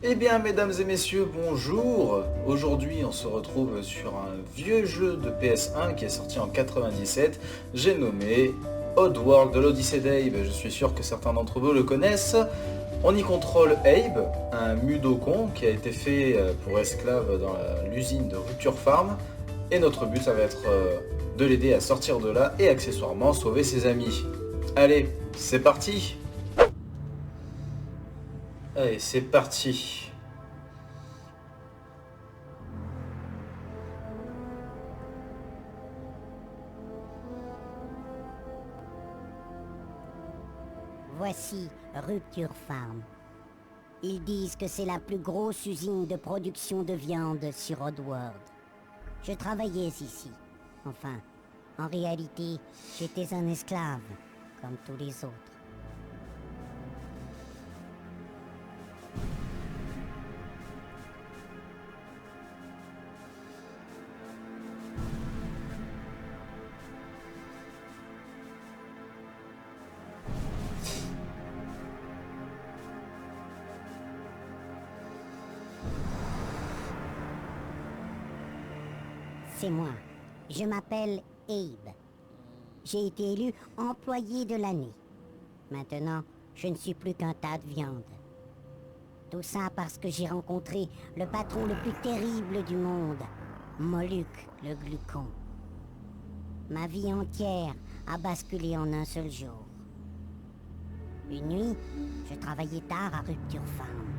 Eh bien, mesdames et messieurs, bonjour. Aujourd'hui, on se retrouve sur un vieux jeu de PS1 qui est sorti en 97. J'ai nommé Oddworld de l'Odyssée d'Abe. Je suis sûr que certains d'entre vous le connaissent. On y contrôle Abe, un mudokon qui a été fait pour esclave dans l'usine de Rupture Farm. Et notre but, ça va être de l'aider à sortir de là et accessoirement sauver ses amis. Allez, c'est parti. Allez, c'est parti. Voici Rupture Farm. Ils disent que c'est la plus grosse usine de production de viande sur Oddworld. Je travaillais ici. Enfin, en réalité, j'étais un esclave, comme tous les autres. C'est moi. Je m'appelle Abe. J'ai été élu employé de l'année. Maintenant, je ne suis plus qu'un tas de viande. Tout ça parce que j'ai rencontré le patron le plus terrible du monde, Moluc le Glucon. Ma vie entière a basculé en un seul jour. Une nuit, je travaillais tard à Rupture Farm.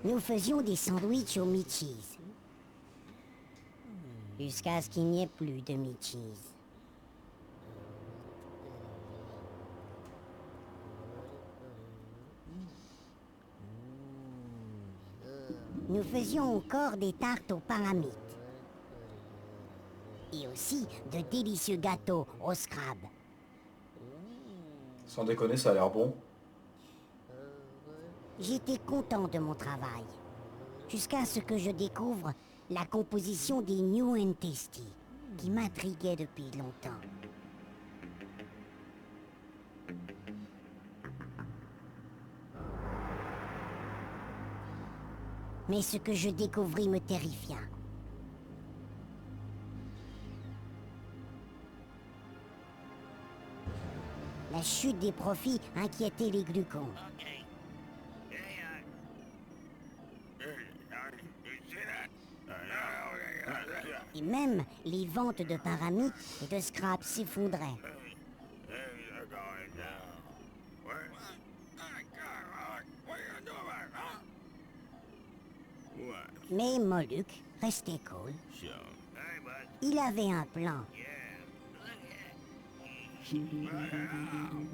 Nous faisions des sandwichs au meat cheese. Jusqu'à ce qu'il n'y ait plus de meat cheese. Nous faisions encore des tartes aux paramites. Et aussi de délicieux gâteaux au scrab. Sans déconner, ça a l'air bon. J'étais content de mon travail. Jusqu'à ce que je découvre la composition des New and Tasty, qui m'intriguait depuis longtemps. Mais ce que je découvris me terrifia. La chute des profits inquiétait les glucons. Et même les ventes de paramites et de scrap s'effondraient. Mais Moluc restait cool. Il avait un plan.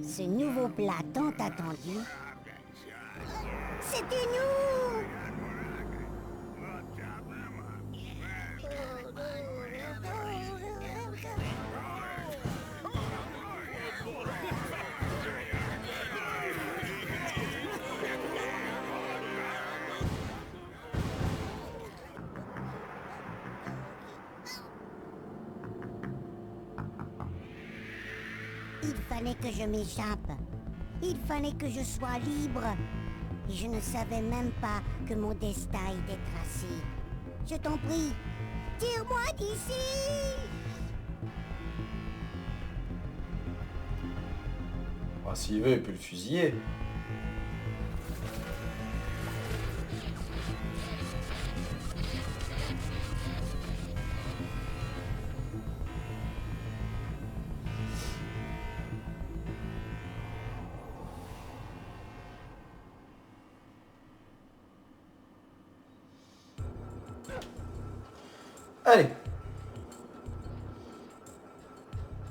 Ce nouveau plat tant attendu, c'était nous! Il fallait que je m'échappe. Il fallait que je sois libre. Et je ne savais même pas que mon destin était tracé. Je t'en prie, tire-moi d'ici! Ah, s'il veut, il peut le fusiller. Allez.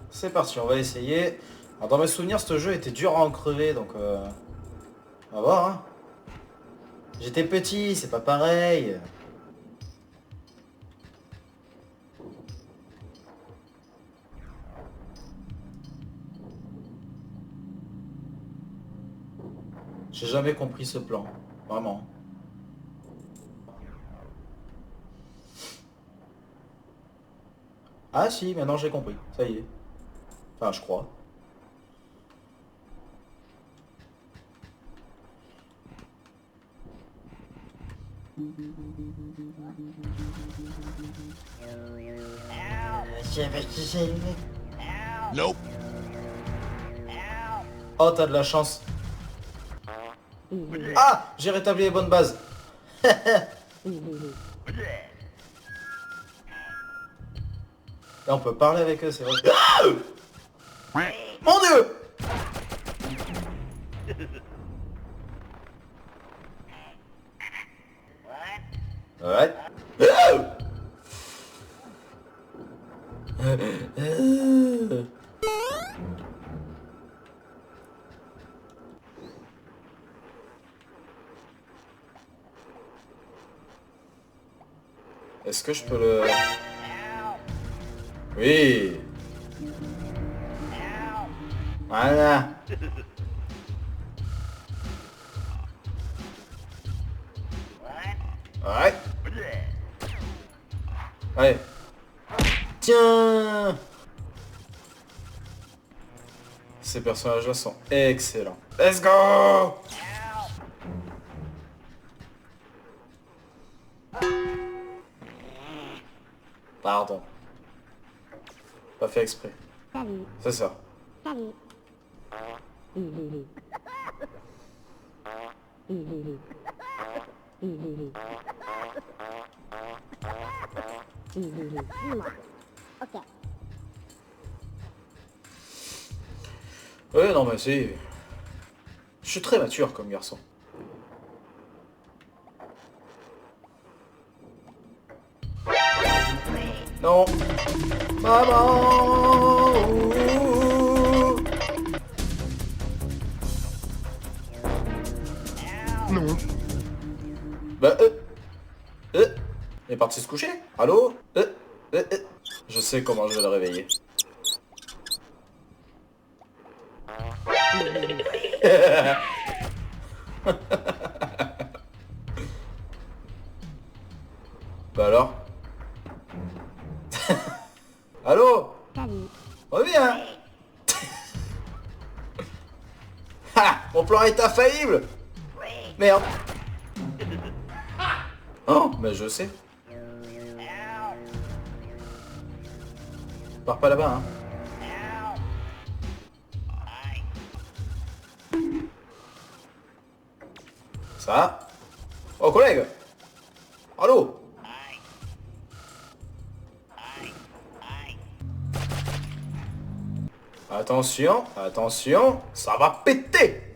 C'est parti, on va essayer. Alors, dans mes souvenirs, ce jeu était dur à en crever, donc on va voir. Hein. J'étais petit, c'est pas pareil. J'ai jamais compris ce plan. Vraiment. Ah si, maintenant j'ai compris. Ça y est. Enfin, je crois. Nope. Oh, t'as de la chance. Ah, j'ai rétabli les bonnes bases. Là, on peut parler avec eux, c'est vrai. Ah, mon Dieu. Ouais. Est-ce que je peux le... Oui. Voilà. Ouais. Allez. Tiens. Ces personnages-là sont excellents. Let's go. Pardon. Pas fait exprès. Salut. C'est ça. Salut. Dis-moi. Ok. Ouais, non, mais c'est... Je suis très mature comme garçon. Non. Maman. Non. Bah, il est parti se coucher. Allô. Je sais comment je vais le réveiller. Bah alors. Allô. Salut. Reviens. Ha. Mon plan est infaillible. Merde. Oh, mais je sais. Pars pas là-bas, hein. Ça. Oh, collègue. Allô. Attention, attention, ça va péter.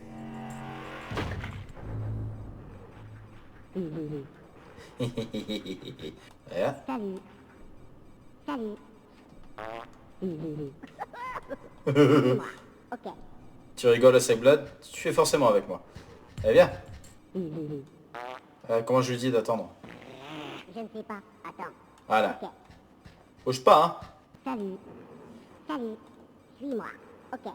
Voilà. Salut. Salut. Ok. Tu rigoles, c'est Blood, tu es forcément avec moi. Eh bien. Comment je lui dis d'attendre? Je ne sais pas. Attends. Voilà. Ok. Bouge pas, hein. Salut. Salut. Suis-moi. Ok.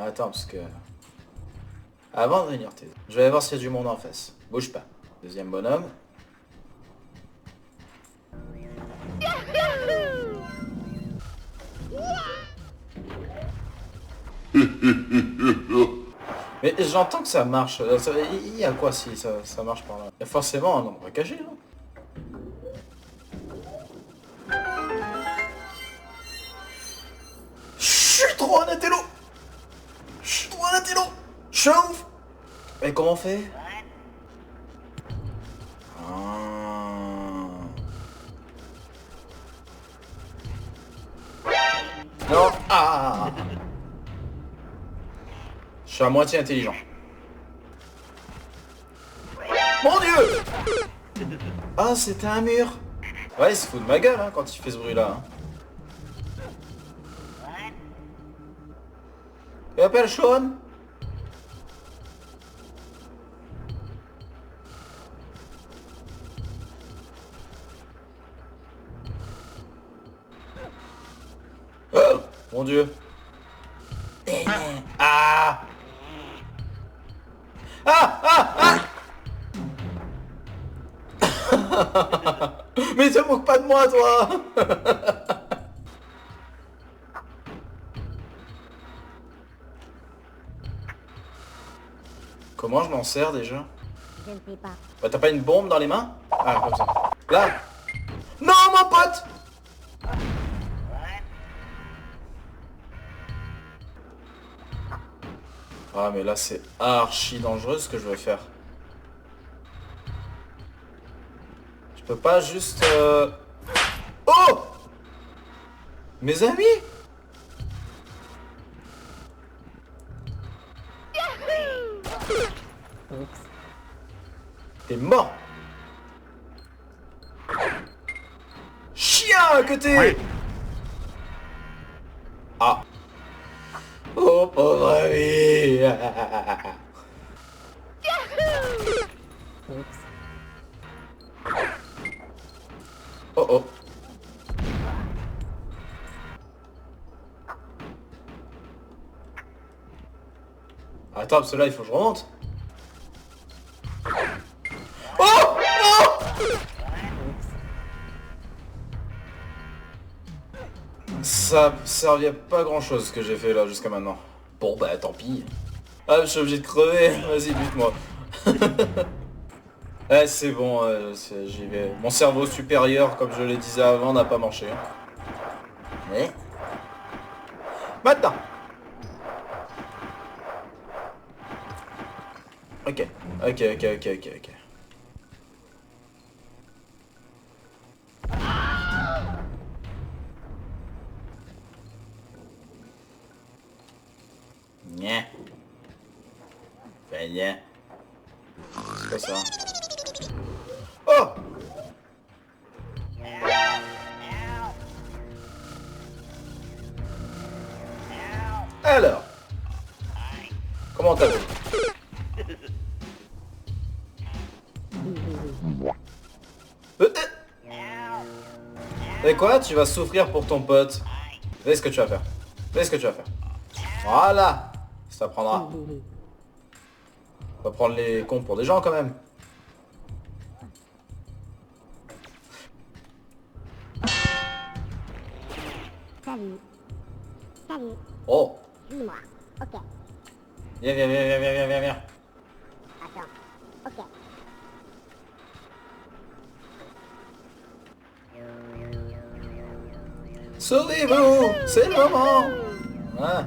Attends, parce que... Avant de venir, je vais aller voir s'il y a du monde en face. Bouge pas. Deuxième bonhomme. Mais j'entends que ça marche. Il y a quoi si ça marche par là? Il y a forcément un endroit caché, non? Je suis trop un intello. Je suis trop un intello. Chauffe. Mais comment on fait? Non. Ah. Je suis à moitié intelligent. Mon Dieu. Ah, c'était un mur. Ouais, il se fout de ma gueule hein, quand il fait ce bruit là. Il appelle Sean. Oh, mon Dieu. Ah. Ah, ah, ah. Mais te moque pas de moi, toi. Comment je m'en sers déjà? Je ne sais pas. Bah t'as pas une bombe dans les mains? Ah, comme ça. Là. Non, mon pote. Ah, mais là, c'est archi dangereux ce que je vais faire. Je peux pas juste... Oh! Mes amis? T'es mort. Chien que t'es. Ah. Oh pauvre ami. Oh oh. Attends, parce que là il faut que je remonte. Oh! Oh! Ça servait pas à grand chose ce que j'ai fait là jusqu'à maintenant. Bon bah tant pis. Ah je suis obligé de crever, vas-y bute-moi. Ouais c'est bon, j'y vais. Mon cerveau supérieur, comme je le disais avant, n'a pas marché. Mais... Maintenant. Ok, ok. Nya. Enfin, nya. C'est quoi ça? Oh! Alors, comment t'as vu? Et quoi? Tu vas souffrir pour ton pote. Fais ce que tu vas faire. Fais ce que tu vas faire. Voilà. Ça prendra. On va prendre les cons pour des gens quand même. Salut. Salut. Oh. Suis-moi. Ok. Viens. Attends. Ok. Sauvez-vous. C'est le moment. Ouais.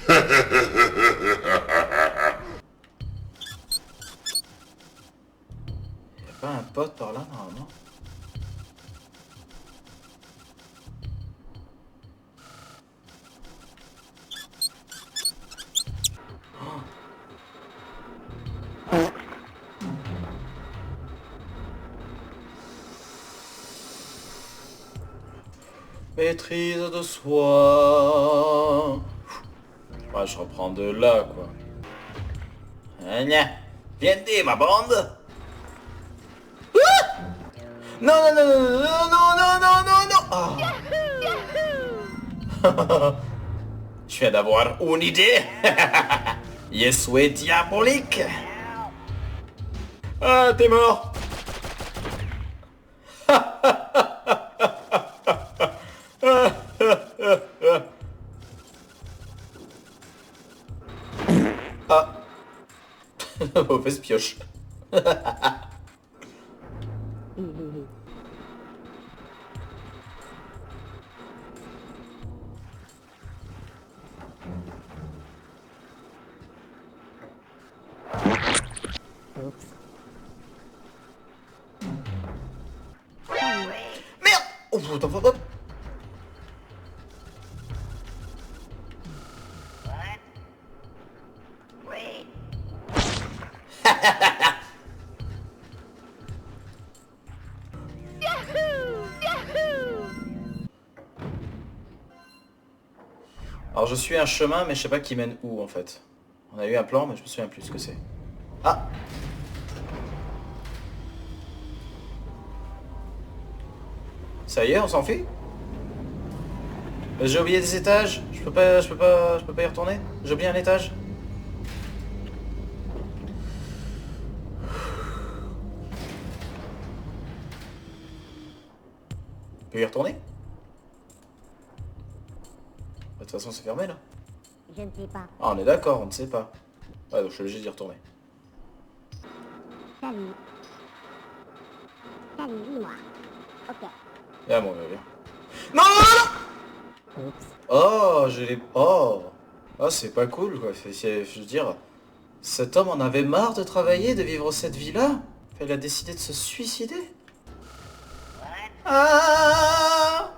Y'a pas un pote par là normalement? Maîtrise de soi. Ouais, je reprends de là, quoi. Viens dire ma bande. Non. Ah. Je viens d'avoir une idée. Yesoué diabolique. Ah, t'es mort. Ah. Mauvaise pioche. Merde. Oh, hop. Alors je suis un chemin mais je sais pas qui mène où en fait. On a eu un plan mais je me souviens plus ce que c'est. Ah. Ça y est, on s'enfuit? J'ai oublié des étages. Je peux pas y retourner. J'ai oublié un étage. Tu peux y retourner? De toute façon c'est fermé là. Je ne sais pas. Ah on est d'accord, on ne sait pas. Ouais donc je suis obligé d'y retourner. Salut. Salut, dis-moi. Ok. Ah bon, viens. Non, non, non. Oh, je l'ai... Oh. Ah, c'est pas cool, quoi. Je veux dire, cet homme en avait marre de travailler, de vivre cette vie-là. Elle a décidé de se suicider. Ah.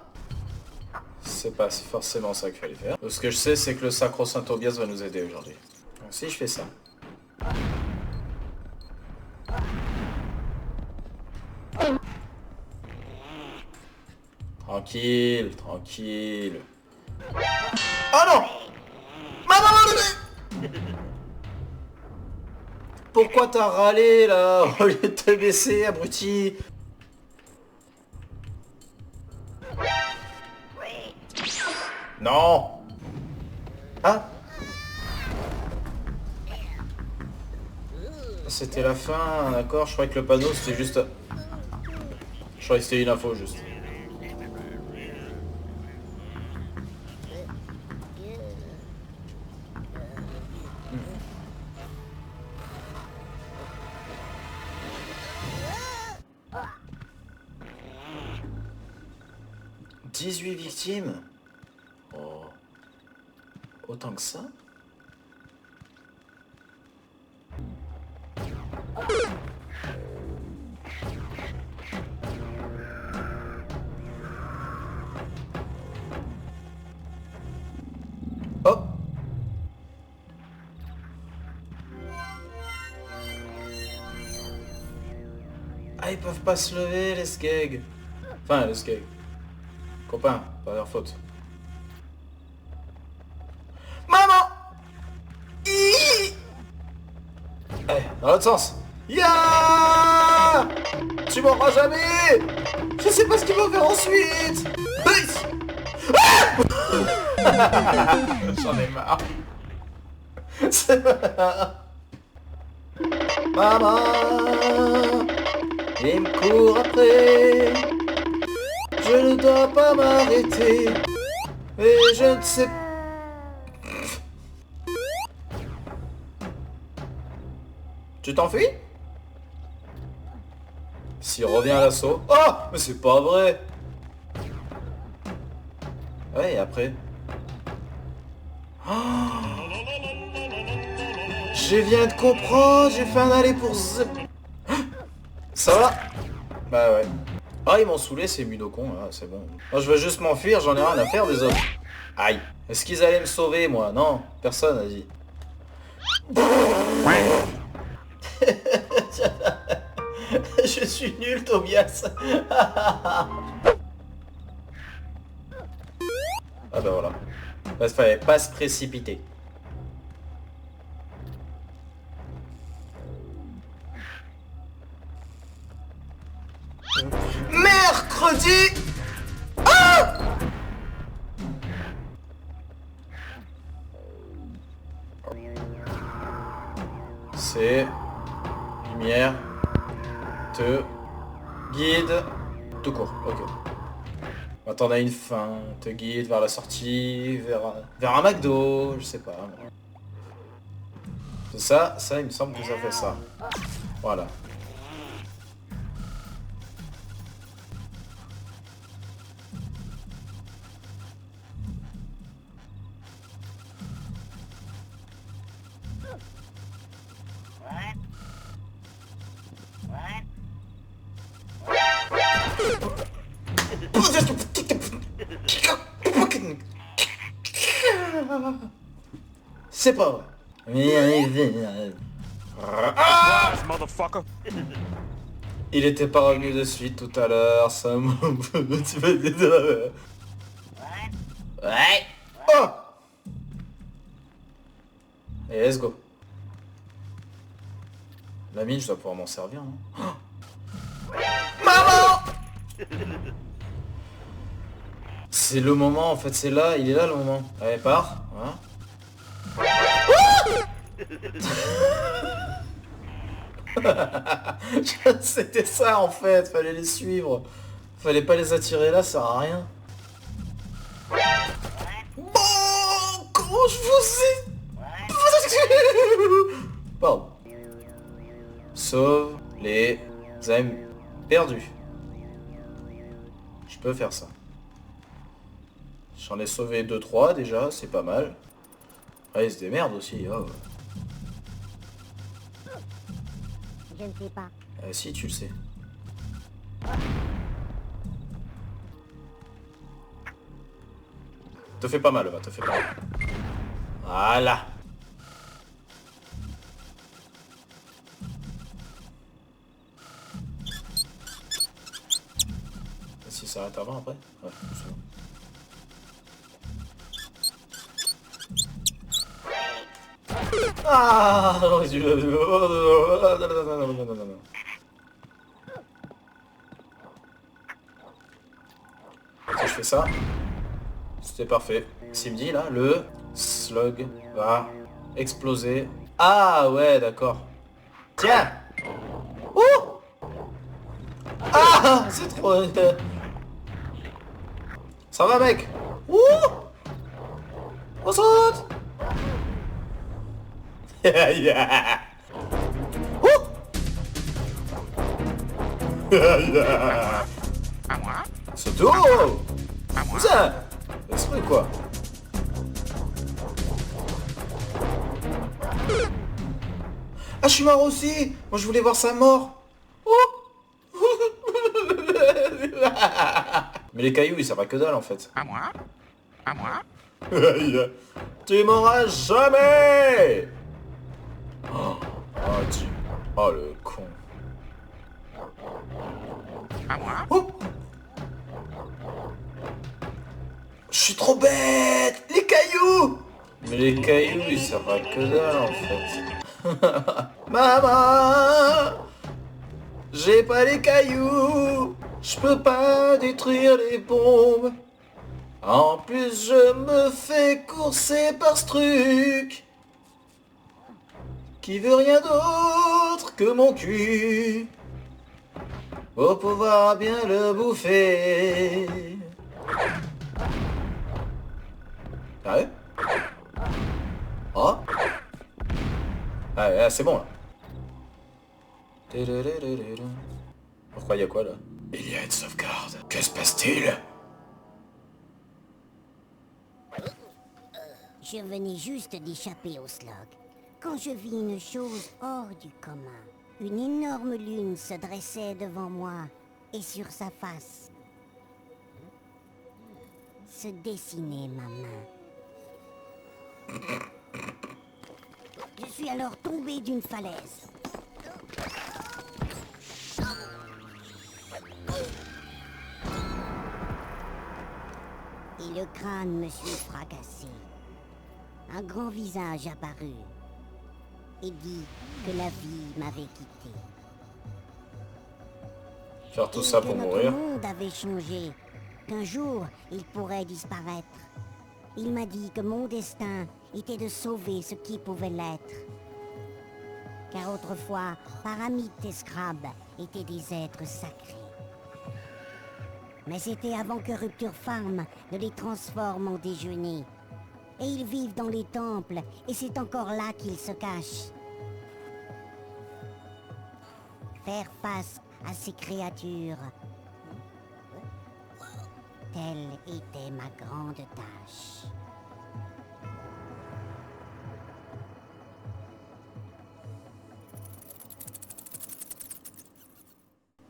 C'est pas forcément ça qu'il fallait faire. Donc, ce que je sais, c'est que le Sacro-Saint Tobias va nous aider aujourd'hui. Donc si je fais ça... Tranquille, tranquille. Oh non! Maman! Pourquoi t'as râlé là au lieu de te baisser, abruti? Non! Ah! C'était la fin, d'accord? Je croyais que le panneau c'était juste... Je croyais que c'était une info juste. « 18 victimes. Oh. Autant que ça? Oh. Ah, ils peuvent pas se lever, les skegs. Enfin, les skegs. Copain, pas leur faute. Maman! Allez, dans l'autre sens. Ya! Tu m'auras jamais! Je sais pas ce qu'ils vont faire ensuite! Ah! J'en ai marre. Maman! Il me court après. Je ne dois pas m'arrêter. Et je ne sais... Tu t'enfuis? S'il revient à l'assaut... Oh! Mais c'est pas vrai! Ouais, et après... Oh, je viens de comprendre, j'ai fait un aller pour... Ça va? Bah ouais. Ah, ils m'ont saoulé ces Mudokons, là, c'est bon. Moi, je veux juste m'enfuir, j'en ai rien à faire des autres. Aïe. Est-ce qu'ils allaient me sauver, moi? Non, personne a dit. Je suis nul, Tobias. Ah bah voilà. Il fallait pas se précipiter. Mercredi. Ah! C'est lumière te guide tout court. Ok. Attends, on a une fin. Te guide vers la sortie, vers un McDo, je sais pas. C'est ça, il me semble que ça fait ça. Voilà. C'est pas vrai. Ah! Il était pas revenu de suite tout à l'heure, ça m'a... Ouais. Oh! Et let's go. La mine, je dois pouvoir m'en servir, non? Oh! Maman! C'est le moment, en fait, c'est là, il est là le moment. Allez, pars. Voilà. C'était ça en fait, fallait les suivre. Fallait pas les attirer là, ça sert à rien. Bon, comment je vous ai... Pardon. Sauve les amis perdus. Je peux faire ça. J'en ai sauvé 2-3 déjà, c'est pas mal. Ah, ils se démerdent aussi. Oh. Je ne sais pas. Si, tu le sais. Te fais pas mal, va, te fais pas mal. Voilà. Si ça s'arrête avant après? Ouais, c'est bon. Ah non, non. Si je fais ça, c'était parfait. S'il me dit là, le slug va exploser. Ah ouais, d'accord. Tiens. Oh. Ah, c'est trop... Ça va, mec. Ouh. On saute. Yeah. Ouh. Yeah. C'est tout. Ça. Exprès quoi. Ah, je suis mort aussi. Moi, je voulais voir sa mort. Oh. Mais les cailloux, ils servent à que dalle en fait. À moi. Tu m'auras jamais. Oh, oh le con. À moi. Oh. Je suis trop bête. Les cailloux. Mais les cailloux, ils servent à que dalle en fait. Maman, j'ai pas les cailloux. Je peux pas détruire les bombes. En plus, je me fais courser par ce truc qui veut rien d'autre que mon cul pour pouvoir bien le bouffer. Sérieux? Oh. Ah, c'est bon là. Pourquoi il y a quoi là? Il y a une sauvegarde. Que se passe-t-il? Je venais juste d'échapper au slug, quand je vis une chose hors du commun. Une énorme lune se dressait devant moi, et sur sa face se dessinait ma main. Je suis alors tombé d'une falaise. Et le crâne me suis fracassé. Un grand visage apparut et dit que la vie m'avait quitté. Faire tout ça pour mourir. Le monde avait changé, qu'un jour il pourrait disparaître. Il m'a dit que mon destin était de sauver ce qui pouvait l'être. Car autrefois, Paramite et Scrab étaient des êtres sacrés. Mais c'était avant que Rupture Farm ne les transforme en déjeuner. Et ils vivent dans les temples, et c'est encore là qu'ils se cachent. Faire face à ces créatures, telle était ma grande tâche.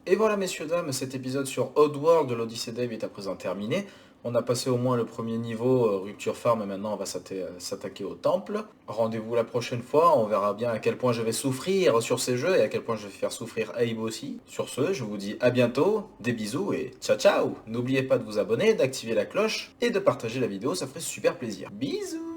Et voilà messieurs dames, cet épisode sur Oddworld de l'Odyssée d'Eve est à présent terminé. On a passé au moins le premier niveau, Rupture Farm, et maintenant on va s'attaquer au temple. Rendez-vous la prochaine fois, on verra bien à quel point je vais souffrir sur ces jeux et à quel point je vais faire souffrir Abe aussi. Sur ce, je vous dis à bientôt, des bisous et ciao ciao. N'oubliez pas de vous abonner, d'activer la cloche et de partager la vidéo, ça ferait super plaisir. Bisous.